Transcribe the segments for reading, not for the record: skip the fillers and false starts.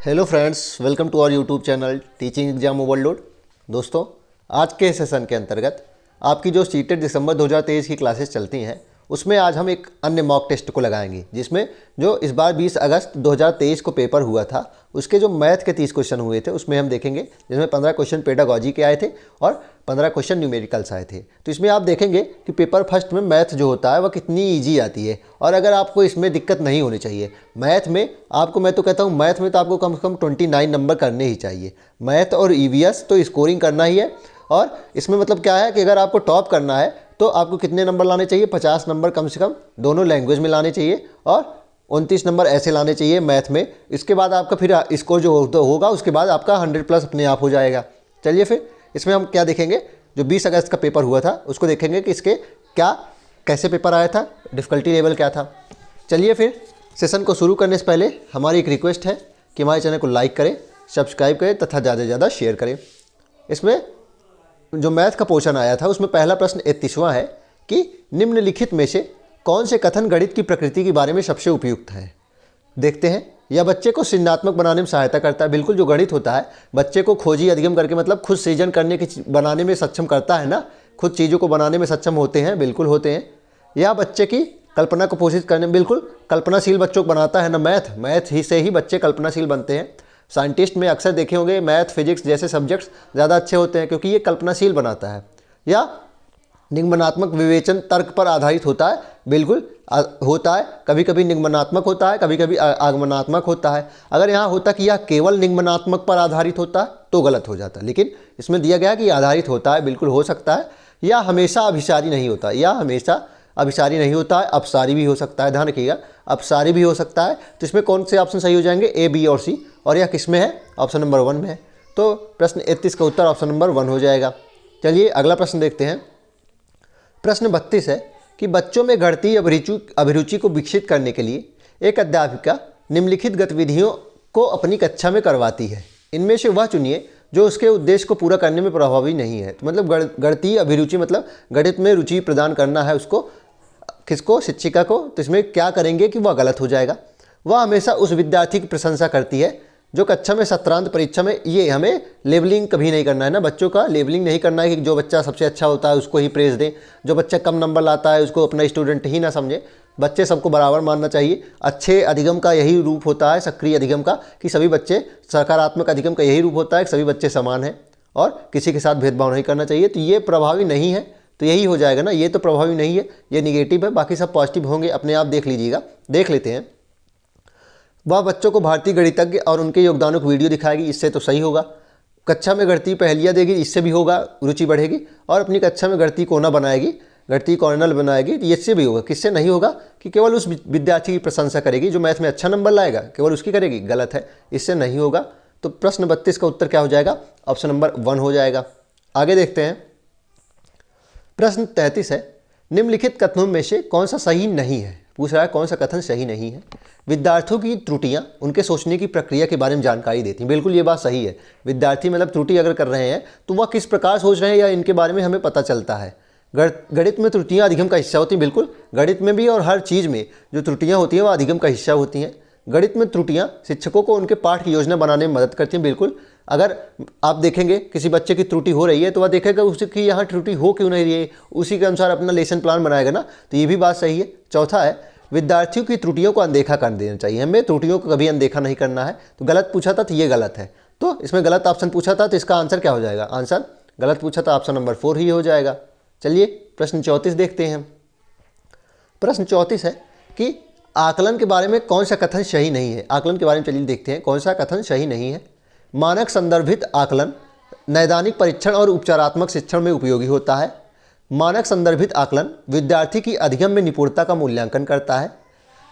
Hello friends, welcome to our YouTube channel teaching exam overload. दोस्तों, आज के session के अंतर्गत आपकी जो सीटेट दिसंबर 2023 की क्लासेस चलती हैं उसमें आज हम एक अन्य मॉक टेस्ट को लगाएंगे, जिसमें जो इस बार 20 अगस्त 2023 को पेपर हुआ था उसके जो मैथ के 30 क्वेश्चन हुए थे उसमें हम देखेंगे, जिसमें 15 क्वेश्चन पेडागॉजी के आए थे और 15 क्वेश्चन न्यूमेरिकल्स आए थे। तो इसमें आप देखेंगे कि पेपर फर्स्ट में मैथ जो होता है वह कितनी ईजी आती है और अगर आपको इसमें दिक्कत नहीं होनी चाहिए। मैथ में आपको, मैं तो कहता हूँ मैथ में तो आपको कम से कम 29 नंबर करने ही चाहिए। मैथ और ईवीएस तो स्कोरिंग करना ही है और इसमें मतलब क्या है कि अगर आपको टॉप करना है तो आपको कितने नंबर लाने चाहिए, 50 नंबर कम से कम दोनों लैंग्वेज में लाने चाहिए और 29 नंबर ऐसे लाने चाहिए मैथ में। इसके बाद आपका फिर स्कोर जो होगा उसके बाद आपका 100+ अपने आप हो जाएगा। चलिए फिर इसमें हम क्या देखेंगे, जो 20 अगस्त का पेपर हुआ था उसको देखेंगे कि इसके कैसे पेपर आया था, डिफ़िकल्टी लेवल क्या था। चलिए फिर सेशन को शुरू करने से पहले हमारी एक रिक्वेस्ट है कि हमारे चैनल को लाइक करें, सब्सक्राइब करें तथा ज़्यादा से ज़्यादा शेयर करें। इसमें जो मैथ का पोर्शन आया था उसमें पहला प्रश्न 31वां है कि निम्नलिखित में से कौन से कथन गणित की प्रकृति के बारे में सबसे उपयुक्त है। देखते हैं। यह बच्चे को सृजनात्मक बनाने में सहायता करता है। बिल्कुल, जो गणित होता है बच्चे को खोजी अधिगम करके मतलब खुद सृजन करने की बनाने में सक्षम करता है ना, खुद चीज़ों को बनाने में सक्षम होते हैं, बिल्कुल होते हैं। यह बच्चे की कल्पना को पोषित करने में, बिल्कुल कल्पनाशील बच्चों को बनाता है ना। मैथ ही से ही बच्चे कल्पनाशील बनते हैं। साइंटिस्ट में अक्सर देखे होंगे मैथ फिजिक्स जैसे सब्जेक्ट्स ज़्यादा अच्छे होते हैं क्योंकि ये कल्पनाशील बनाता है। या निगमनात्मक विवेचन तर्क पर आधारित होता है, बिल्कुल होता है। कभी कभी निगमनात्मक होता है, कभी कभी आगमनात्मक होता है। अगर यहाँ होता कि यह केवल निगमनात्मक पर आधारित होता है तो गलत हो जाता है, लेकिन इसमें दिया गया कि आधारित होता है, बिल्कुल हो सकता है। या हमेशा अभिसारी नहीं होता, या हमेशा अभिसारी नहीं होता है, अपसारी भी हो सकता है। ध्यान रखिएगा, अपसारी भी हो सकता है। तो इसमें कौन से ऑप्शन सही हो जाएंगे, ए, बी और सी। और यह किस में है, ऑप्शन नंबर 1 में है। तो प्रश्न 31 का उत्तर ऑप्शन नंबर 1 हो जाएगा। चलिए अगला प्रश्न देखते हैं। प्रश्न 32 है कि बच्चों में गणितीय अभिरुचि को विकसित करने के लिए एक अध्यापिका निम्नलिखित गतिविधियों को अपनी कक्षा में करवाती है। इनमें से वह चुनिए जो उसके उद्देश्य को पूरा करने में प्रभावी नहीं है। तो मतलब गणितीय अभिरुचि मतलब गणित में रुचि प्रदान करना है उसको, किसको, शिक्षिका को। तो इसमें क्या करेंगे कि वह गलत हो जाएगा। वह हमेशा उस विद्यार्थी की प्रशंसा करती है जो कक्षा में सत्रांत परीक्षा में, ये हमें लेबलिंग कभी नहीं करना है ना, बच्चों का लेबलिंग नहीं करना है कि जो बच्चा सबसे अच्छा होता है उसको ही प्रेज दें, जो बच्चा कम नंबर लाता है उसको अपना स्टूडेंट ही ना समझे। बच्चे सबको बराबर मानना चाहिए। अच्छे अधिगम का यही रूप होता है, सक्रिय अधिगम का, कि सभी बच्चे, सकारात्मक अधिगम का यही रूप होता है कि सभी बच्चे समान हैं और किसी के साथ भेदभाव नहीं करना चाहिए। तो ये प्रभावी नहीं है, तो यही हो जाएगा ना, ये तो प्रभावी नहीं है, ये निगेटिव है, बाकी सब पॉजिटिव होंगे। अपने आप देख लीजिएगा, देख लेते हैं। वह बच्चों को भारतीय गणितज्ञ और उनके योगदानों की वीडियो दिखाएगी, इससे तो सही होगा। कक्षा में गणितीय पहेलियाँ देगी, इससे भी होगा, रुचि बढ़ेगी। और अपनी कक्षा में गणितीय कोना बनाएगी, गणितीय कॉर्नर बनाएगी, तो इससे भी होगा। किससे नहीं होगा कि केवल उस विद्यार्थी की प्रशंसा करेगी जो मैथ में अच्छा नंबर लाएगा, केवल उसकी करेगी, गलत है, इससे नहीं होगा। तो प्रश्न 32 का उत्तर क्या हो जाएगा, ऑप्शन नंबर 1 हो जाएगा। आगे देखते हैं। प्रश्न 33 है, निम्नलिखित कथनों में से कौन सा सही नहीं है। पूछ रहा है कौन सा कथन सही नहीं है। विद्यार्थियों की त्रुटियां उनके सोचने की प्रक्रिया के बारे में जानकारी देती हैं। बिल्कुल ये बात सही है। विद्यार्थी मतलब त्रुटि अगर कर रहे हैं तो वह किस प्रकार सोच रहे हैं या इनके बारे में हमें पता चलता है। गणित में त्रुटियां अधिगम का हिस्सा होती हैं। बिल्कुल, गणित में भी और हर चीज़ में जो त्रुटियां होती हैं वह अधिगम का हिस्सा होती हैं। गणित में त्रुटियां शिक्षकों को उनके पाठ की योजना बनाने में मदद करती हैं। बिल्कुल, अगर आप देखेंगे किसी बच्चे की त्रुटि हो रही है तो वह देखेगा उसकी यहाँ त्रुटि हो क्यों नहीं रही है, उसी के अनुसार अपना लेसन प्लान बनाएगा ना। तो ये भी बात सही है। चौथा है, विद्यार्थियों की त्रुटियों को अनदेखा कर देना चाहिए। हमें त्रुटियों को कभी अनदेखा नहीं करना है। तो गलत पूछा था तो ये गलत है। तो इसमें गलत ऑप्शन पूछा था तो इसका आंसर क्या हो जाएगा, आंसर गलत पूछा था, ऑप्शन नंबर 4 ही हो जाएगा। चलिए प्रश्न 34 देखते हैं। प्रश्न 34 है कि आकलन के बारे में कौन सा कथन सही नहीं है। आकलन के बारे में चलिए देखते हैं कौन सा कथन सही नहीं है। मानक संदर्भित आकलन नैदानिक परीक्षण और उपचारात्मक शिक्षण में उपयोगी होता है। मानक संदर्भित आकलन विद्यार्थी की अधिगम में निपुणता का मूल्यांकन करता है।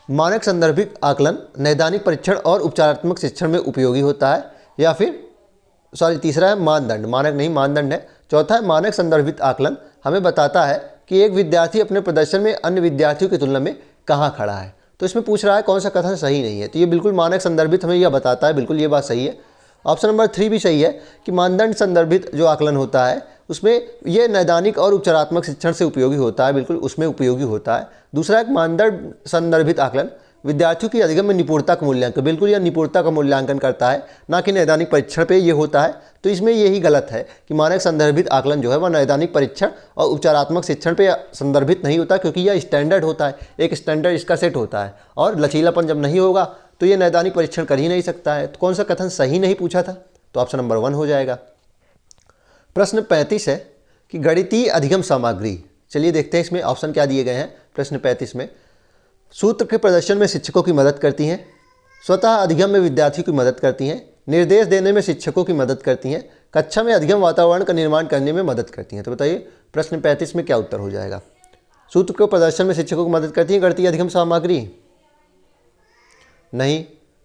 मानक संदर्भित आकलन नैदानिक परीक्षण और उपचारात्मक शिक्षण में उपयोगी होता है। या फिर तीसरा है मानदंड, मानक नहीं मानदंड है। चौथा है मानक संदर्भित आकलन हमें बताता है कि एक विद्यार्थी अपने प्रदर्शन में अन्य विद्यार्थियों की तुलना में कहाँ खड़ा है। तो इसमें पूछ रहा है कौन सा कथन सही नहीं है। तो ये बिल्कुल मानक संदर्भित हमें यह बताता है, बिल्कुल ये बात सही है। ऑप्शन नंबर 3 भी सही है कि मानदंड संदर्भित जो आकलन होता है उसमें ये नैदानिक और उपचारात्मक शिक्षण से उपयोगी होता है, बिल्कुल उसमें उपयोगी होता है। दूसरा एक मानदंड संदर्भित आकलन विद्यार्थियों की अधिगम में निपुणता का मूल्यांकन, बिल्कुल यह निपुणता का मूल्यांकन करता है, ना कि नैदानिक परीक्षण पे ये होता है। तो इसमें यही गलत है कि मानक संदर्भित आकलन जो है वह नैदानिक परीक्षण और उपचारात्मक शिक्षण पे संदर्भित नहीं होता, क्योंकि यह स्टैंडर्ड होता है, एक स्टैंडर्ड इसका सेट होता है, और लचीलापन जब नहीं होगा तो ये नैदानिक परीक्षण कर ही नहीं सकता है। तो कौन सा कथन सही नहीं पूछा था? तो ऑप्शन नंबर 1 हो जाएगा। प्रश्न 35 है कि गणितीय अधिगम सामग्री, चलिए देखते हैं इसमें ऑप्शन क्या दिए गए हैं। प्रश्न 35 में सूत्र के प्रदर्शन में शिक्षकों की मदद करती हैं, स्वतः अधिगम में विद्यार्थियों की मदद करती हैं, निर्देश देने में शिक्षकों की मदद करती हैं, कक्षा में अधिगम वातावरण का निर्माण करने में मदद करती हैं। तो बताइए प्रश्न 35 में क्या उत्तर हो जाएगा? सूत्र के प्रदर्शन में शिक्षकों की मदद करती है गणितीय अधिगम सामग्री? नहीं,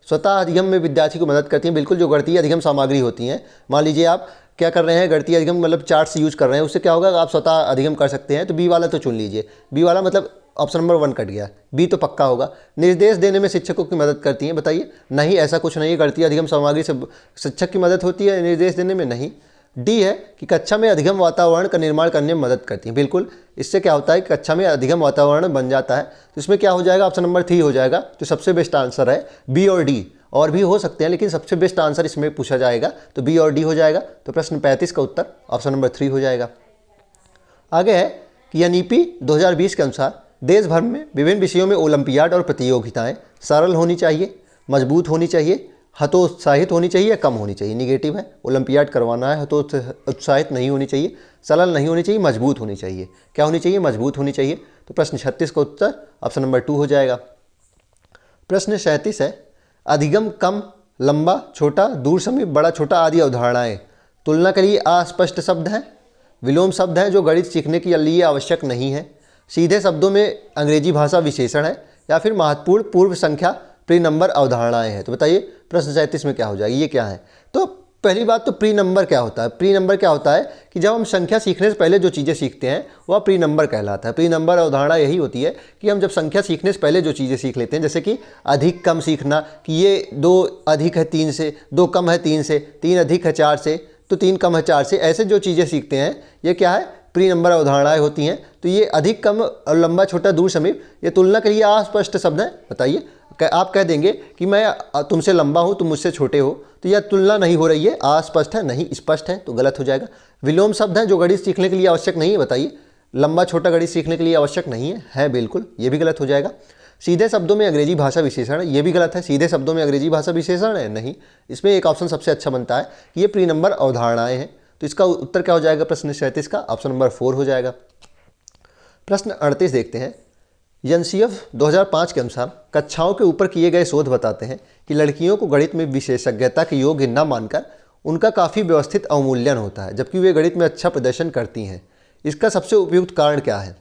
स्वतः अधिगम में विद्यार्थी को मदद करती हैं। बिल्कुल, जो गणितीय अधिगम सामग्री होती हैं, मान लीजिए आप क्या कर रहे हैं, गणितीय अधिगम मतलब चार्ट्स यूज कर रहे हैं, उससे क्या होगा, आप स्वतः अधिगम कर सकते हैं। तो बी वाला तो चुन लीजिए, बी वाला मतलब ऑप्शन नंबर 1 कट गया, बी तो पक्का होगा। निर्देश देने में शिक्षकों की मदद करती हैं, बताइए नहीं, ऐसा कुछ नहीं है। गणितीय अधिगम सामग्री से शिक्षक की मदद होती है निर्देश देने में? नहीं। डी है कि कक्षा में अधिगम वातावरण का निर्माण करने में मदद करती है। बिल्कुल, इससे क्या होता है कि कक्षा में अधिगम वातावरण बन जाता है। तो इसमें क्या हो जाएगा, ऑप्शन नंबर 3 हो जाएगा, जो सबसे बेस्ट आंसर है। बी और डी और भी हो सकते हैं, लेकिन सबसे बेस्ट आंसर इसमें पूछा जाएगा तो बी और डी हो जाएगा। तो प्रश्न 35 का उत्तर ऑप्शन नंबर 3 हो जाएगा। आगे है कि एनईपी 2020 के अनुसार देश भर में विभिन्न विषयों में ओलंपियाड और प्रतियोगिताएं सरल होनी चाहिए, मजबूत होनी चाहिए, हतोत्साहित होनी चाहिए या कम होनी चाहिए? निगेटिव है, ओलंपियाड करवाना है, हतोत्साहित नहीं होनी चाहिए, सरल नहीं होनी चाहिए, मजबूत होनी चाहिए। क्या होनी चाहिए? मजबूत होनी चाहिए। तो प्रश्न 36 का उत्तर ऑप्शन नंबर 2 हो जाएगा। प्रश्न 37 है अधिगम कम, लंबा, छोटा, दूर समीप, बड़ा छोटा आदि अवधारणाएं तुलना के लिए अस्पष्ट शब्द हैं, विलोम शब्द हैं जो गणित सीखने के लिए आवश्यक नहीं है, सीधे शब्दों में अंग्रेजी भाषा विशेषण है, या फिर महत्वपूर्ण पूर्व संख्या प्री नंबर अवधारणाएं हैं। तो बताइए प्रश्न 37 में क्या हो जाएगी, ये क्या है? तो पहली बात तो प्री नंबर क्या होता है? प्री नंबर क्या होता है कि जब हम संख्या सीखने से पहले जो चीज़ें सीखते हैं वह प्री नंबर कहलाता है। प्री नंबर अवधारणा यही होती है कि हम जब संख्या सीखने से पहले जो चीज़ें सीख लेते हैं, जैसे कि अधिक कम सीखना, कि ये 2 अधिक है 3 से, 2 कम है 3 से, 3 अधिक है 4 से, तो 3 कम है 4 से, ऐसे जो चीज़ें सीखते हैं ये क्या है? प्री नंबर अवधारणाएं होती हैं। तो ये अधिक कम और लंबा छोटा दूर समीप ये तुलना के लिए अस्पष्ट शब्द हैं। बताइए, आप कह देंगे कि मैं तुमसे लंबा हूँ, तुम मुझसे छोटे हो, तो यह तुलना नहीं हो रही है, अस्पष्ट है, नहीं स्पष्ट है, तो गलत हो जाएगा। विलोम शब्द हैं जो गणित सीखने के लिए आवश्यक नहीं है। बताइए, लंबा छोटा गणित सीखने के लिए आवश्यक नहीं है बिल्कुल, ये भी गलत हो जाएगा। सीधे शब्दों में अंग्रेजी भाषा विशेषण, ये भी गलत है। सीधे शब्दों में अंग्रेजी भाषा विशेषण है, नहीं। इसमें एक ऑप्शन सबसे अच्छा बनता है कि ये प्री नंबर अवधारणाएं हैं। तो इसका उत्तर क्या हो जाएगा प्रश्न 37 का? ऑप्शन नंबर 4 हो जाएगा। प्रश्न 38 देखते हैं। एनसीएफ 2005 के अनुसार कक्षाओं के ऊपर किए गए शोध बताते हैं कि लड़कियों को गणित में विशेषज्ञता के योग्य न मानकर उनका काफ़ी व्यवस्थित अवमूल्यन होता है, जबकि वे गणित में अच्छा प्रदर्शन करती हैं। इसका सबसे उपयुक्त कारण क्या है?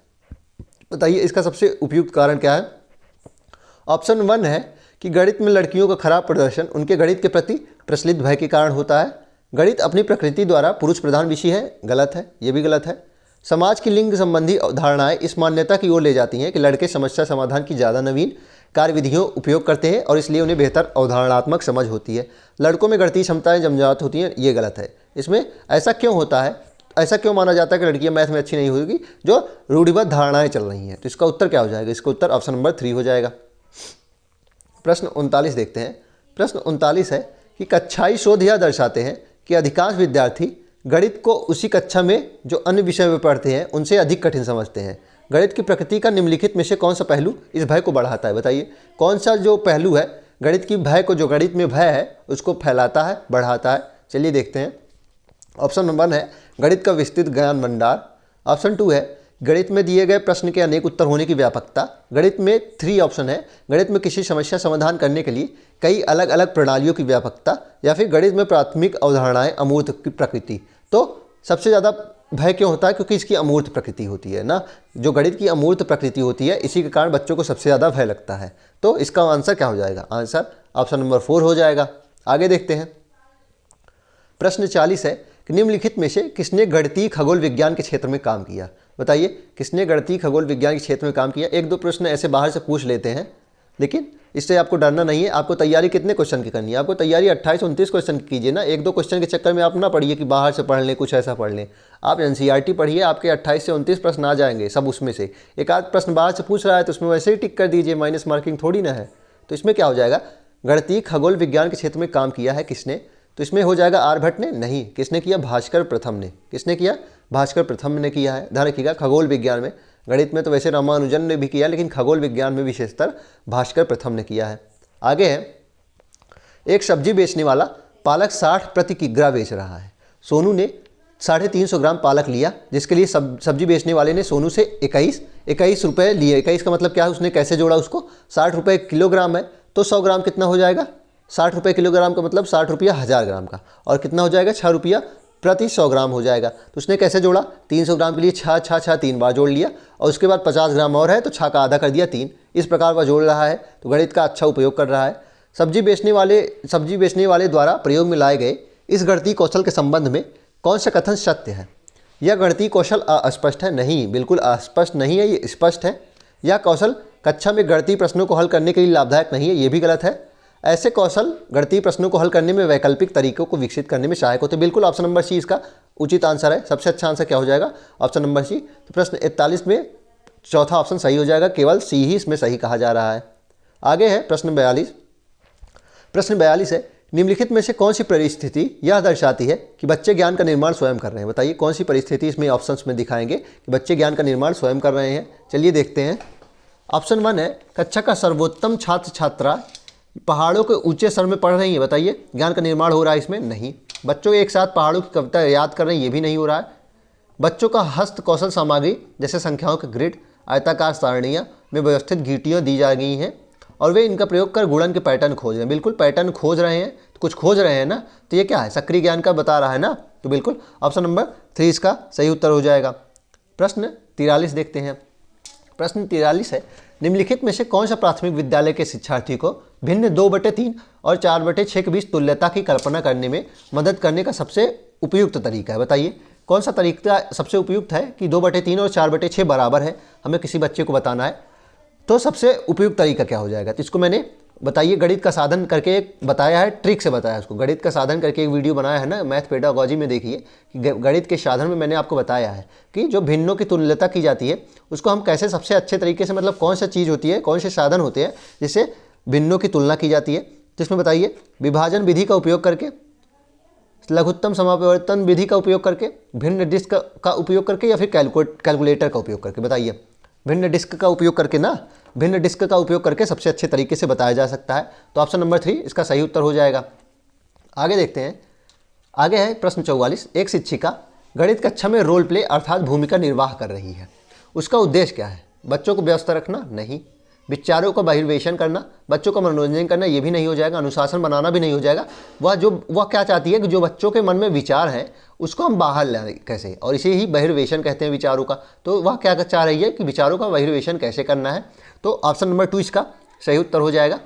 बताइए, इसका सबसे उपयुक्त कारण क्या है? ऑप्शन 1 है कि गणित में लड़कियों का खराब प्रदर्शन उनके गणित के प्रति प्रचलित भय के कारण होता है। गणित अपनी प्रकृति द्वारा पुरुष प्रधान विषय है, गलत है, ये भी गलत है। समाज की लिंग संबंधी धारणाएं इस मान्यता की ओर ले जाती हैं कि लड़के समस्या समाधान की ज़्यादा नवीन कार्यविधियों उपयोग करते हैं और इसलिए उन्हें बेहतर अवधारणात्मक समझ होती है। लड़कों में गणितीय क्षमताएं जमजात होती हैं, ये गलत है। इसमें ऐसा क्यों होता है? ऐसा क्यों माना जाता है कि लड़कियां मैथ में अच्छी नहीं होगी? जो रूढ़िबद्ध धारणाएं चल रही हैं। तो इसका उत्तर क्या हो जाएगा? इसका उत्तर ऑप्शन नंबर 3 हो जाएगा। प्रश्न 39 देखते हैं। प्रश्न 39 है कि कक्षाई शोध यह दर्शाते हैं कि अधिकांश विद्यार्थी गणित को उसी कक्षा में जो अन्य विषय में पढ़ते हैं उनसे अधिक कठिन समझते हैं। गणित की प्रकृति का निम्नलिखित में से कौन सा पहलू इस भय को बढ़ाता है? बताइए, कौन सा जो पहलू है गणित की भय को, जो गणित में भय है उसको फैलाता है, बढ़ाता है? चलिए देखते हैं। ऑप्शन नंबर 1 है गणित का विस्तृत ज्ञान भंडार। ऑप्शन 2 है गणित में दिए गए प्रश्न के अनेक उत्तर होने की व्यापकता। गणित में 3 ऑप्शन है गणित में किसी समस्या समाधान करने के लिए कई अलग अलग प्रणालियों की व्यापकता, या फिर गणित में प्राथमिक अवधारणाएं अमूर्त की प्रकृति। तो सबसे ज़्यादा भय क्यों होता है? क्योंकि इसकी अमूर्त प्रकृति होती है ना, जो गणित की अमूर्त प्रकृति होती है, इसी के कारण बच्चों को सबसे ज़्यादा भय लगता है। तो इसका आंसर क्या हो जाएगा? आंसर ऑप्शन नंबर 4 हो जाएगा। आगे देखते हैं। प्रश्न 40 है कि निम्नलिखित में से किसने गणितीय खगोल विज्ञान के क्षेत्र में काम किया? बताइए, किसने गणितीय खगोल विज्ञान के क्षेत्र में काम किया? 1-2 प्रश्न ऐसे बाहर से पूछ लेते हैं, लेकिन इससे आपको डरना नहीं है। आपको तैयारी कितने क्वेश्चन की करनी है? आपको तैयारी 28-29 क्वेश्चन की कीजिए ना। 1-2 क्वेश्चन के चक्कर में आप ना पढ़िए कि बाहर से पढ़ लें, कुछ ऐसा पढ़ लें। आप एनसीईआरटी पढ़िए, आपके 28 से 29 प्रश्न आ जाएंगे सब। उसमें से एक आध प्रश्न बाहर से पूछ रहा है तो उसमें वैसे ही टिक कर दीजिए, माइनस मार्किंग थोड़ी ना है। तो इसमें क्या हो जाएगा, गणितीय खगोल विज्ञान के क्षेत्र में काम किया है किसने, तो इसमें हो जाएगा आर्यभट्ट ने, नहीं, किसने किया, भास्कर प्रथम ने। किसने किया, भास्कर प्रथम ने किया है। ध्यान रखिएगा, खगोल विज्ञान में, गणित में तो वैसे रामानुजन ने भी किया, लेकिन खगोल विज्ञान में विशेषतर भास्कर प्रथम ने किया है। आगे है, एक सब्जी बेचने वाला पालक 60 प्रति किग्रा बेच रहा है। सोनू ने 350 ग्राम पालक लिया, जिसके लिए सब्जी बेचने वाले ने सोनू से 21 रुपये लिए। 21 का मतलब क्या है, उसने कैसे जोड़ा उसको, 60 रुपये किलोग्राम है तो 100 ग्राम कितना हो जाएगा, 60 रुपये किलोग्राम का मतलब 60 रुपया 1000 ग्राम का, और कितना हो जाएगा, 6 रुपया प्रति 100 ग्राम हो जाएगा। तो उसने कैसे जोड़ा, 300 ग्राम के लिए 6 3 बार जोड़ लिया, और उसके बाद 50 ग्राम और है तो 6 का आधा कर दिया 3। इस प्रकार वह जोड़ रहा है, तो गणित का अच्छा उपयोग कर रहा है। सब्जी बेचने वाले द्वारा प्रयोग में लाए गए इस गणितीय कौशल के संबंध में कौन सा कथन सत्य है। यह गणितीय कौशल अस्पष्ट है, नहीं, बिल्कुल अस्पष्ट नहीं है, ये स्पष्ट है। यह कौशल कक्षा में गणितीय प्रश्नों को हल करने के लिए लाभदायक नहीं है, ये भी गलत है। ऐसे कौशल गणितीय प्रश्नों को हल करने में वैकल्पिक तरीकों को विकसित करने में सहायक होते हैं। बिल्कुल ऑप्शन नंबर सी इसका उचित आंसर है। सबसे अच्छा आंसर क्या हो जाएगा, ऑप्शन नंबर सी। तो प्रश्न 41 में चौथा ऑप्शन सही हो जाएगा, केवल सी ही इसमें सही कहा जा रहा है। आगे है प्रश्न 42। प्रश्न 42 है, निम्नलिखित में से कौन सी परिस्थिति यह दर्शाती है कि बच्चे ज्ञान का निर्माण स्वयं कर रहे हैं। बताइए कौन सी परिस्थिति इसमें ऑप्शंस में दिखाएंगे कि बच्चे ज्ञान का निर्माण स्वयं कर रहे हैं। चलिए देखते हैं। ऑप्शन 1 है, कक्षा का सर्वोत्तम छात्र छात्रा पहाड़ों के ऊंचे स्तर में पढ़ रही है। बताइए ज्ञान का निर्माण हो रहा है इसमें, नहीं। बच्चों एक साथ पहाड़ों की कविता याद कर रहे हैं, ये भी नहीं हो रहा है। बच्चों का हस्त कौशल सामग्री जैसे संख्याओं के ग्रिड, आयताकार सारणियाँ में व्यवस्थित गीटियाँ दी जा गई हैं, और वे इनका प्रयोग कर गुणन के पैटर्न खोज रहे हैं। बिल्कुल पैटर्न खोज रहे हैं, तो कुछ खोज रहे हैं ना, तो ये क्या है, सक्रिय ज्ञान का बता रहा है ना, तो बिल्कुल ऑप्शन नंबर 3 इसका सही उत्तर हो जाएगा। प्रश्न 43 देखते हैं। प्रश्न 43 है, निम्नलिखित में से कौन सा प्राथमिक विद्यालय के शिक्षार्थी को भिन्न 2/3 और 4/6 के बीच तुल्यता की कल्पना करने में मदद करने का सबसे उपयुक्त तरीका है। बताइए कौन सा तरीका सबसे उपयुक्त है कि 2/3 और 4/6 बराबर है, हमें किसी बच्चे को बताना है, तो सबसे उपयुक्त तरीका क्या हो जाएगा। तो इसको मैंने बताइए गणित का साधन करके एक बताया है, ट्रिक से बताया उसको, गणित का साधन करके एक वीडियो बनाया है ना मैथ पेडागोजी में। देखिए कि गणित के साधन में मैंने आपको बताया है कि जो भिन्नों की तुल्यता की जाती है उसको हम कैसे सबसे अच्छे तरीके से, मतलब कौन सा चीज़ होती है, कौन से साधन होते हैं जिससे भिन्नों की तुलना की जाती है। तो इसमें बताइए विभाजन विधि का उपयोग करके, लघुत्तम समापवर्तन विधि का उपयोग करके, भिन्न डिस्क का उपयोग करके, या फिर कैलकुलेटर का उपयोग करके। बताइए भिन्न डिस्क का उपयोग करके ना, भिन्न डिस्क का उपयोग करके सबसे अच्छे तरीके से बताया जा सकता है। तो ऑप्शन नंबर 3 इसका सही उत्तर हो जाएगा। आगे देखते हैं। आगे है प्रश्न 44। एक शिक्षिका गणित कक्षा में रोल प्ले अर्थात भूमिका निर्वाह कर रही है। उसका उद्देश्य क्या है, बच्चों को व्यस्त रखना, नहीं। विचारों का बहिर्वेशन करना, बच्चों का मनोरंजन करना, ये भी नहीं हो जाएगा। अनुशासन बनाना भी नहीं हो जाएगा। वह क्या चाहती है कि जो बच्चों के मन में विचार हैं उसको हम बाहर लाएं कैसे, और इसे ही बहिर्वेशन कहते हैं विचारों का। तो वह क्या चाह रही है कि विचारों का बहिर्वेशन कैसे करना है। तो ऑप्शन नंबर 2 इसका सही उत्तर हो जाएगा।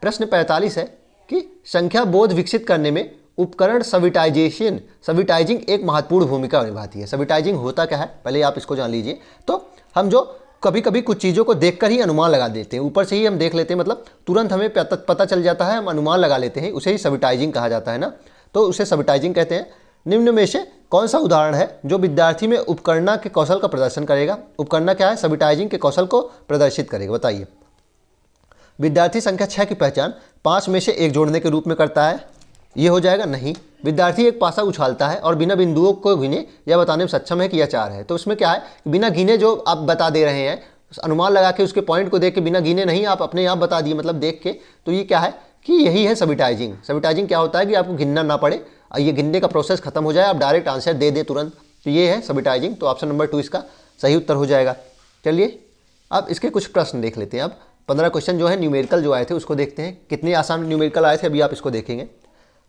प्रश्न 45 है कि संख्या बोध विकसित करने में उपकरण सविटाइजिंग एक महत्वपूर्ण भूमिका निभाती है। सविटाइजिंग होता क्या है, पहले आप इसको जान लीजिए। तो हम जो कभी कभी कुछ चीज़ों को देखकर ही अनुमान लगा देते हैं, ऊपर से ही हम देख लेते हैं, मतलब तुरंत हमें पता चल जाता है, हम अनुमान लगा लेते हैं, उसे ही सविटाइजिंग कहा जाता है ना। तो उसे सविटाइजिंग कहते हैं। निम्न में से कौन सा उदाहरण है जो विद्यार्थी में उपकरणा के कौशल का प्रदर्शन करेगा। उपकरणा क्या है, सविटाइजिंग के कौशल को प्रदर्शित करेगा। बताइए विद्यार्थी संख्या 6 की पहचान 5 में से 1 जोड़ने के रूप में करता है, ये हो जाएगा, नहीं। विद्यार्थी एक पासा उछालता है और बिना बिंदुओं को गिने यह बताने में सक्षम है कि यह 4 है। तो उसमें क्या है, बिना गिने जो आप बता दे रहे हैं, अनुमान लगा के उसके पॉइंट को देख के, बिना गिने नहीं, आप अपने आप बता दिए, मतलब देख के। तो ये क्या है कि यही है सविटाइजिंग। सविटाइजिंग क्या होता है कि आपको गिनना ना पड़े, ये गिनने का प्रोसेस खत्म हो जाए, आप डायरेक्ट आंसर दे दें तुरंत। तो ये है सविटाइजिंग। तो ऑप्शन नंबर 2 इसका सही उत्तर हो जाएगा। चलिए अब इसके कुछ प्रश्न देख लेते हैं। अब 15 क्वेश्चन जो है न्यूमेरिकल जो आए थे उसको देखते हैं, कितने आसान न्यूमेरिकल आए थे अभी आप इसको देखेंगे।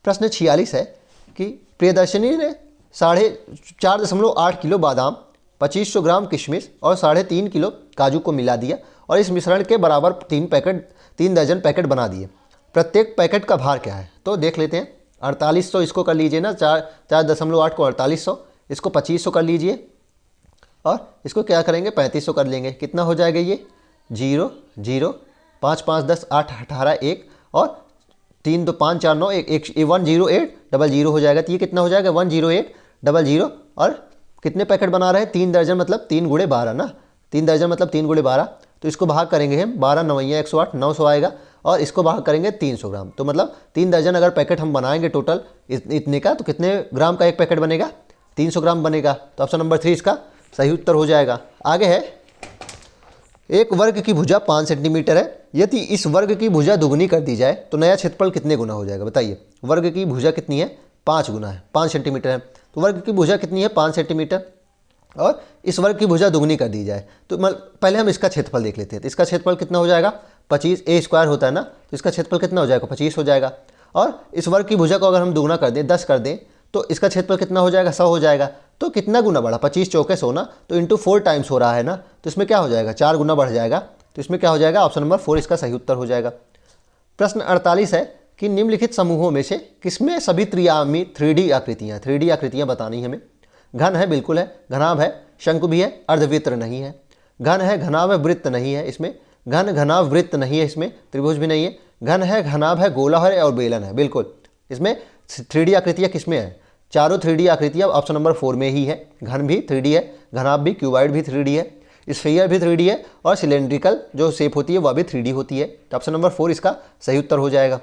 प्रश्न 46 है कि प्रियदर्शनी ने 4.8 किलो बादाम, 2500 ग्राम किशमिश और 3.5 किलो काजू को मिला दिया और इस मिश्रण के बराबर 3 दर्जन पैकेट बना दिए। प्रत्येक पैकेट का भार क्या है, तो देख लेते हैं। 4800 इसको कर लीजिए ना, 4.8 को 4800, इसको 2500 कर लीजिए और इसको क्या करेंगे 3500 कर लेंगे। कितना हो जाएगा ये 0 0 5 5 10 8 18 1 और 3 2 5 4 9 1 10800 हो जाएगा। तो ये कितना हो जाएगा 10800 और कितने पैकेट बना रहे हैं 3 दर्जन, मतलब 3 गुणे 12 ना, 3 दर्जन मतलब 3 गुणे 12। तो इसको भाग करेंगे हम, 12 9 108, 900 आएगा और इसको भाग करेंगे 300 ग्राम, तो मतलब 3 दर्जन अगर पैकेट हम बनाएंगे टोटल इतने का, तो कितने ग्राम का एक पैकेट बनेगा? 300 ग्राम बनेगा। तो ऑप्शन नंबर 3 इसका सही उत्तर हो जाएगा। आगे है, एक वर्ग की भुजा 5 सेंटीमीटर है, यदि इस वर्ग की भुजा दुगनी कर दी जाए तो नया क्षेत्रफल कितने गुना हो जाएगा? बताइए। वर्ग की भुजा कितनी है? 5 गुना है, 5 सेंटीमीटर है, तो वर्ग की भुजा कितनी है? 5 सेंटीमीटर, और इस वर्ग की भुजा दुगनी कर दी जाए तो पहले हम इसका क्षेत्रफल देख लेते हैं। तो इसका क्षेत्रफल कितना हो जाएगा? 25, ए स्क्वायर होता है ना, तो इसका क्षेत्रफल कितना हो जाएगा? 25 हो जाएगा। और इस वर्ग की भुजा को अगर हम दुगना कर दें, 10 कर दें, तो इसका क्षेत्रफल कितना हो जाएगा? 100 हो जाएगा। तो कितना गुना बढ़ा? 25 चौके 100 ना, तो इंटू 4 टाइम्स हो रहा है ना, तो इसमें क्या हो जाएगा? 4 गुना बढ़ जाएगा। तो इसमें क्या हो जाएगा? ऑप्शन नंबर 4 इसका सही उत्तर हो जाएगा। प्रश्न 48 है कि निम्नलिखित समूहों में से किसमें सभी त्रियामी 3D आकृतियाँ बतानी हमें। घन है, बिल्कुल है। घनाभ है, शंकु भी है, अर्धवृत्त नहीं है। घन है, घनाभ है, वृत्त नहीं है इसमें। घन, घनाभ, वृत्त नहीं है इसमें, त्रिभुज भी नहीं है। घन है, घनाभ है, गोला है और बेलन है, बिल्कुल। इसमें 3D आकृतियाँ किसमें है? चारों 3D आकृतियाँ ऑप्शन नंबर 4 में ही है। घन भी 3D है, घनाभ भी, क्यूबाइड भी 3D है, स्फीयर भी 3D है, और सिलेंड्रिकल जो शेप होती है वह भी 3D होती है। तो ऑप्शन नंबर 4 इसका सही उत्तर हो जाएगा।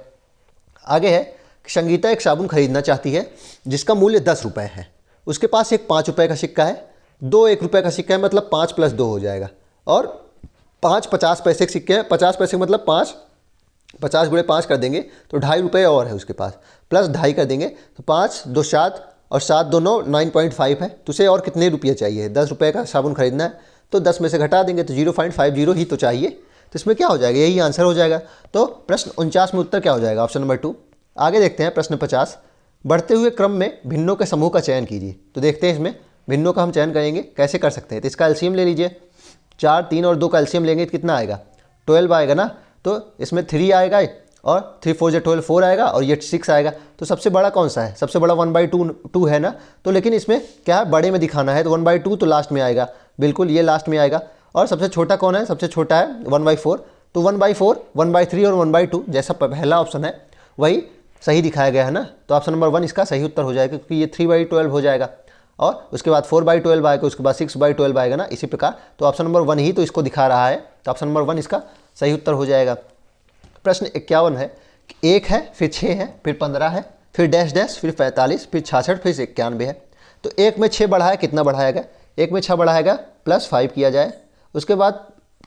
आगे है, संगीता एक साबुन खरीदना चाहती है जिसका मूल्य 10 रुपये है। उसके पास एक 5 रुपये का सिक्का है, 2 1 रुपये का सिक्का है, मतलब 5 + 2 हो जाएगा, और 5 50 पैसे के सिक्के हैं। 50 पैसे मतलब 5, 50 × 5 कर देंगे तो 2.5 रुपये और है उसके पास, प्लस 2.5 कर देंगे तो 5 2 7 और 7 2 9, 9.5 है। तो उसे और कितने रुपये चाहिए? 10 रुपये का साबुन खरीदना है, तो 10 में से घटा देंगे तो 0.50 ही तो चाहिए। तो इसमें क्या हो जाएगा? यही आंसर हो जाएगा। तो प्रश्न 49 में उत्तर क्या हो जाएगा? Option number 2। आगे देखते हैं प्रश्न 50। बढ़ते हुए क्रम में भिन्नों के समूह का चयन कीजिए। तो देखते हैं इसमें भिन्नों का हम चयन करेंगे, कैसे कर सकते हैं? तो इसका एलसीएम ले लीजिए। 4, 3 और 2 का एलसीएम लेंगे तो कितना आएगा? 12 आएगा ना। तो इसमें 3 आएगा, और 3 4 12 4 आएगा, और ये 6 आएगा। तो सबसे बड़ा कौन सा है? सबसे बड़ा 1/2 है ना। तो लेकिन इसमें क्या है, बड़े में दिखाना है, तो 1/2 तो लास्ट में आएगा, बिल्कुल ये लास्ट में आएगा। और सबसे छोटा कौन है? सबसे छोटा है 1/4। तो 1/4, 1/3 और 1/2 जैसा पहला ऑप्शन है वही सही दिखाया गया है ना। तो ऑप्शन नंबर 1 इसका सही उत्तर हो जाएगा, क्योंकि ये 3/12 हो जाएगा, और उसके बाद 4/12 आएगा, उसके बाद 6/12 आएगा ना, इसी प्रकार। तो ऑप्शन नंबर 1 ही तो इसको दिखा रहा है, तो ऑप्शन नंबर 1 इसका सही उत्तर हो जाएगा। प्रश्न 51 है कि 1 है, फिर 6 है, फिर 15 है, फिर डैश डैश, फिर 45, फिर 66, फिर 91 है। तो 1 में 6 बढ़ाया, कितना बढ़ाएगा? 1 में 6 बढ़ाएगा +5 किया जाए, उसके बाद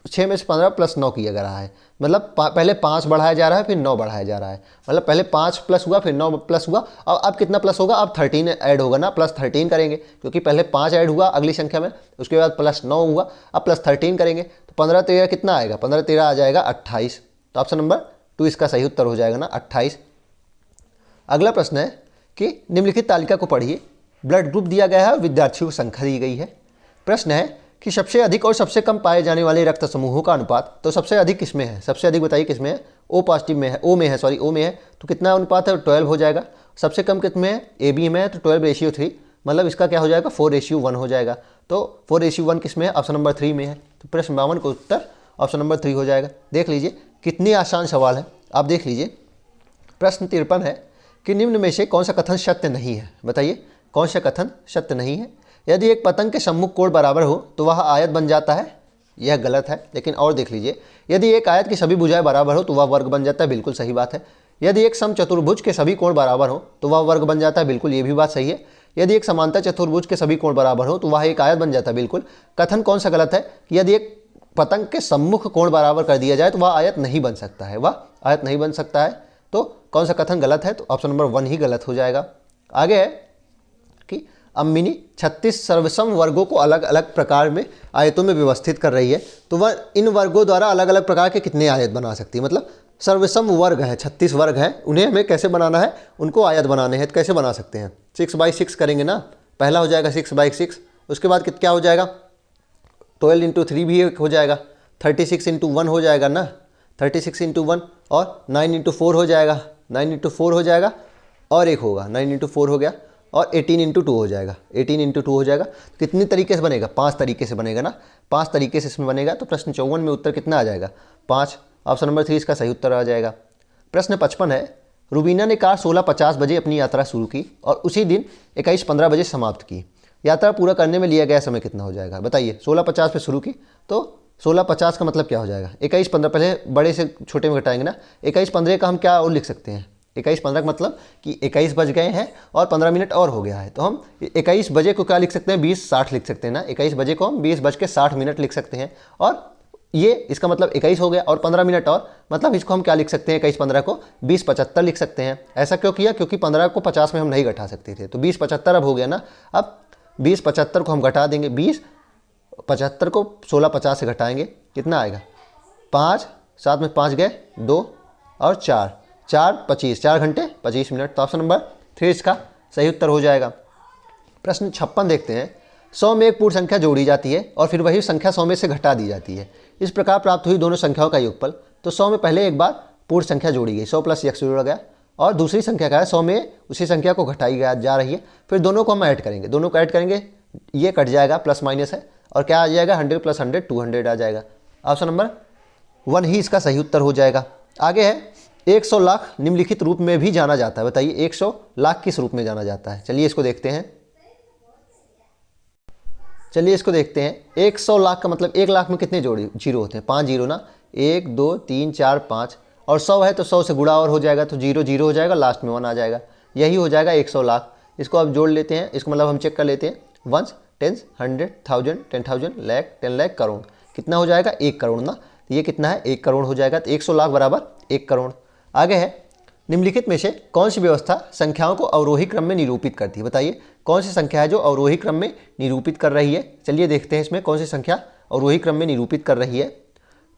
6 में से 15 +9 किया जा रहा है, मतलब पहले 5 बढ़ाया जा रहा है, फिर 9 बढ़ाया जा रहा है, मतलब पहले 5 प्लस हुआ, फिर 9 प्लस हुआ, और अब कितना प्लस होगा? अब 13 ऐड होगा ना, +13 करेंगे, क्योंकि पहले 5 ऐड हुआ अगली संख्या में, उसके बाद +9 हुआ, अब +13 करेंगे, तो 15 13 कितना आएगा? 15 13 आ जाएगा 28। तो ऑप्शन नंबर 2 इसका सही उत्तर हो जाएगा ना, 28। अगला प्रश्न है कि निम्नलिखित तालिका को पढ़िए। ब्लड ग्रुप दिया गया है और विद्यार्थियों की संख्या दी गई है। प्रश्न है कि सबसे अधिक और सबसे कम पाए जाने वाले रक्त समूहों का अनुपात। तो सबसे अधिक किसमें है? सबसे अधिक बताइए किसमें है? ओ पॉजिटिव में है, ओ में है। तो कितना अनुपात है? 12 हो जाएगा। सबसे कम कितने में है? ए बी में है, तो 12:3, मतलब इसका क्या हो जाएगा? 4:1 हो जाएगा। तो 4:1 किसमें है? ऑप्शन नंबर 3 में है। तो प्रश्न 52 का उत्तर ऑप्शन नंबर 3 हो जाएगा। देख लीजिए कितनी आसान सवाल है, आप देख लीजिए। प्रश्न 53 है कि निम्न में से कौन सा कथन सत्य नहीं है? बताइए कौन सा कथन सत्य नहीं है? यदि एक पतंग के सम्मुख कोण बराबर हो तो वह आयत बन जाता है, यह गलत है। लेकिन और देख लीजिए, यदि एक आयत की सभी भुजाएं बराबर हो तो वह वर्ग बन जाता है, बिल्कुल सही बात है। यदि एक समचतुर्भुज के सभी कोण बराबर हो तो वह वर्ग बन जाता है, बिल्कुल ये भी बात सही है। यदि एक समांतर चतुर्भुज के सभी कोण बराबर हो तो वह एक आयत बन जाता है, बिल्कुल। कथन कौन सा गलत है? यदि एक पतंग के सम्मुख कोण बराबर कर दिया जाए तो वह आयत नहीं बन सकता है, वह आयत नहीं बन सकता है। तो कौन सा कथन गलत है? तो ऑप्शन नंबर 1 ही गलत हो जाएगा। आगे है कि अम्मिनी 36 सर्वसम वर्गों को अलग अलग प्रकार में आयतों में व्यवस्थित कर रही है, तो वह इन वर्गों द्वारा अलग अलग प्रकार के कितने आयत बना सकती है? मतलब सर्वसम वर्ग है, 36 वर्ग हैं, उन्हें हमें कैसे बनाना है? उनको आयत बनाने हैं, तो कैसे बना सकते हैं? 6/6 करेंगे ना, पहला हो जाएगा 6/6, उसके बाद क्या हो जाएगा? 12 × 3 भी हो जाएगा, 36 × 1 हो जाएगा ना, 36 × 1, और 9 × 4 हो जाएगा, 9 × 4 हो जाएगा, और एक होगा 9 × 4 हो गया, और 18 × 2 हो जाएगा, 18 × 2 हो जाएगा। कितने तरीके से बनेगा? 5 तरीके से बनेगा ना, 5 तरीके से इसमें बनेगा। तो प्रश्न 54 में उत्तर कितना आ जाएगा? 5। ऑप्शन नंबर 3 इसका सही उत्तर आ जाएगा। प्रश्न 55 है, रुबीना ने कार 16:50 बजे अपनी यात्रा शुरू की और उसी दिन 21:15 बजे समाप्त की। यात्रा पूरा करने में लिया गया समय कितना हो जाएगा? बताइए। 16:50 पे शुरू की तो 16 50 का मतलब क्या हो जाएगा? 21 15, पहले बड़े से छोटे में घटाएंगे ना। 21 15 का हम क्या और लिख सकते हैं? 21 15 का मतलब कि 21 बज गए हैं और 15 मिनट और हो गया है, तो हम 21 बजे को क्या लिख सकते हैं? 20:60 लिख सकते हैं ना। 21 बजे को हम 20:60 लिख सकते हैं, और ये इसका मतलब 21 हो गया, और 15 मिनट और मतलब इसको हम क्या लिख सकते हैं? 21 15 को 20:75 लिख सकते हैं। ऐसा क्यों किया? क्योंकि 15 को 50 में हम नहीं घटा सकते थे, तो 20:75 अब हो गया ना। अब 20:75 को हम घटा देंगे, 20:75 को 16 50 से घटाएंगे, कितना आएगा? 5, 7 में 5 गए, 2 और 4, 4 25, 4 घंटे 25 मिनट। तो ऑप्शन नंबर 3 इसका सही उत्तर हो जाएगा। प्रश्न 56 देखते हैं। 100 में एक पूर्ण संख्या जोड़ी जाती है और फिर वही संख्या 100 में से घटा दी जाती है। इस प्रकार प्राप्त हुई दोनों संख्याओं का योगफल। तो 100 में पहले एक बार पूर्ण संख्या जोड़ी गई, 100 + x जोड़ा गया, और दूसरी संख्या का है 100 में उसी संख्या को घटाई जा रही है। फिर दोनों को हम ऐड करेंगे, दोनों को ऐड करेंगे, ये कट जाएगा, प्लस माइनस है, और क्या आ जाएगा? 100 + 100 200 आ जाएगा। ऑप्शन नंबर 1 ही इसका सही उत्तर हो जाएगा। आगे है 100 लाख निम्नलिखित रूप में भी जाना जाता है। बताइए 100 लाख किस रूप में जाना जाता है? चलिए इसको देखते हैं। 100 लाख का मतलब 1 लाख में कितने जीरो होते हैं? 5 जीरो ना। 1 2 3 4 5, और 100 है तो 100 से गुणा और हो जाएगा, तो 0 0 हो जाएगा, लास्ट में 1 आ जाएगा। यही हो जाएगा 100 लाख। इसको अब जोड़ लेते हैं, इसको मतलब हम चेक कर लेते हैं। 1 10 100 1000 10,000 लाख 10 लाख करोड़, कितना हो जाएगा? 1 करोड़ ना। तो ये कितना है? 1 करोड़ हो जाएगा। तो 100 लाख बराबर 1 करोड़। आगे है निम्नलिखित में से कौन सी व्यवस्था संख्याओं को अवरोही क्रम में निरूपित करती है? बताइए कौन सी संख्या है जो अवरोही क्रम में निरूपित कर रही है? चलिए देखते हैं इसमें कौन सी संख्या अवरोही क्रम में निरूपित कर रही है।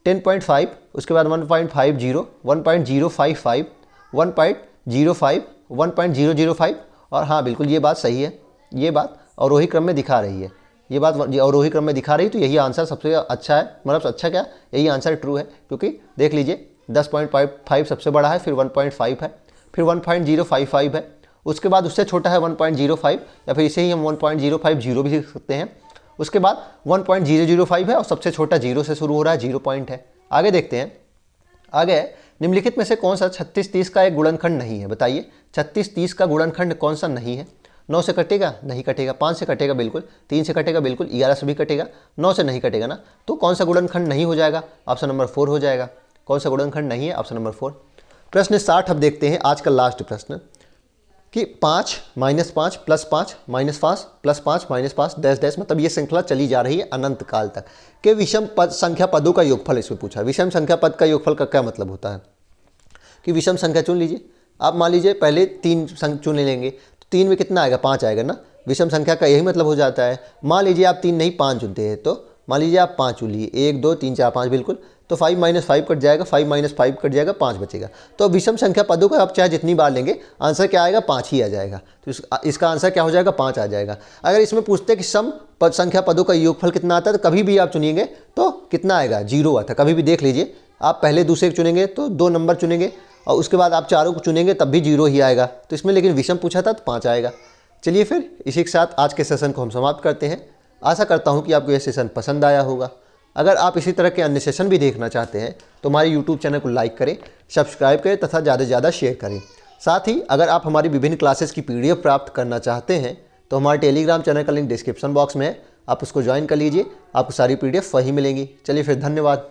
10.5, उसके बाद 1.50, 1.055, 1.05, 1.005, और हाँ बिल्कुल ये बात सही है, ये बात अवरोही क्रम में दिखा रही है, ये बात अवरोही क्रम में दिखा रही है। तो यही आंसर सबसे अच्छा है, मतलब अच्छा क्या, यही आंसर ट्रू है, क्योंकि देख लीजिए 10.5 सबसे बड़ा है, फिर 1.5 है, फिर 1.055 है, उसके बाद उससे छोटा है 1.05, या फिर इसे ही हम 1.050 भी लिख सकते हैं। उसके बाद 1.005 है, और सबसे छोटा 0 से शुरू हो रहा है, 0 पॉइंट है। आगे देखते हैं। आगे निम्नलिखित में से कौन सा 36 30 का एक गुणनखंड नहीं है? बताइए 36 30 का गुणनखंड कौन सा नहीं है? 9 से कटेगा? नहीं कटेगा। 5 से कटेगा? बिल्कुल। 3 से कटेगा? बिल्कुल। 11 से भी कटेगा, 9 से नहीं कटेगा ना। तो कौन सा गुणनखंड नहीं हो जाएगा? ऑप्शन नंबर 4 हो जाएगा। कौन सा गुणनखंड नहीं है? Option number 4। प्रश्न 60 अब देखते हैं, आज का लास्ट प्रश्न, कि 5 -5 +5 -5 +5 -5 डैश डैश, मतलब ये श्रृंखला चली जा रही है अनंत काल तक, के विषम पद संख्या पदों का योगफल इसमें पूछा। विषम संख्या पद का योगफल का क्या मतलब होता है? कि विषम संख्या चुन लीजिए आप, मान लीजिए पहले 3 चुन लेंगे, तो 3 में कितना आएगा? 5 आएगा ना। विषम संख्या का यही मतलब हो जाता है। मान लीजिए आप 3 नहीं 5 चुनते हैं, तो मान लीजिए आप 5 चुन लिए, 1 2 3 4 5, बिल्कुल। तो 5 - 5 कट जाएगा, 5 - 5 कट जाएगा, 5 बचेगा। तो विषम संख्या पदों का आप चाहे जितनी बार लेंगे, आंसर क्या आएगा? 5 ही आ जाएगा। तो इसका आंसर क्या हो जाएगा? 5 आ जाएगा। अगर इसमें पूछते कि सम पद संख्या पदों का योगफल कितना आता है, तो कभी भी आप चुनेंगे तो कितना आएगा? 0 आता है। कभी भी देख लीजिए, आप पहले दूसरे चुनेंगे तो 2 नंबर चुनेंगे, और उसके बाद आप चारों को चुनेंगे तब भी 0 ही आएगा। तो इसमें लेकिन विषम पूछा था तो 5 आएगा। चलिए फिर इसी के साथ आज के सेशन को हम समाप्त करते हैं। आशा करता हूँ कि आपको यह सेशन पसंद आया होगा। अगर आप इसी तरह के अन्य सेशन भी देखना चाहते हैं तो हमारे YouTube चैनल को लाइक करें, सब्सक्राइब करें तथा ज़्यादा से ज़्यादा शेयर करें। साथ ही अगर आप हमारी विभिन्न क्लासेस की PDF प्राप्त करना चाहते हैं तो हमारे टेलीग्राम चैनल का लिंक डिस्क्रिप्शन बॉक्स में है, आप उसको ज्वाइन कर लीजिए, आपको सारी PDF वहीं मिलेंगी। चलिए फिर, धन्यवाद।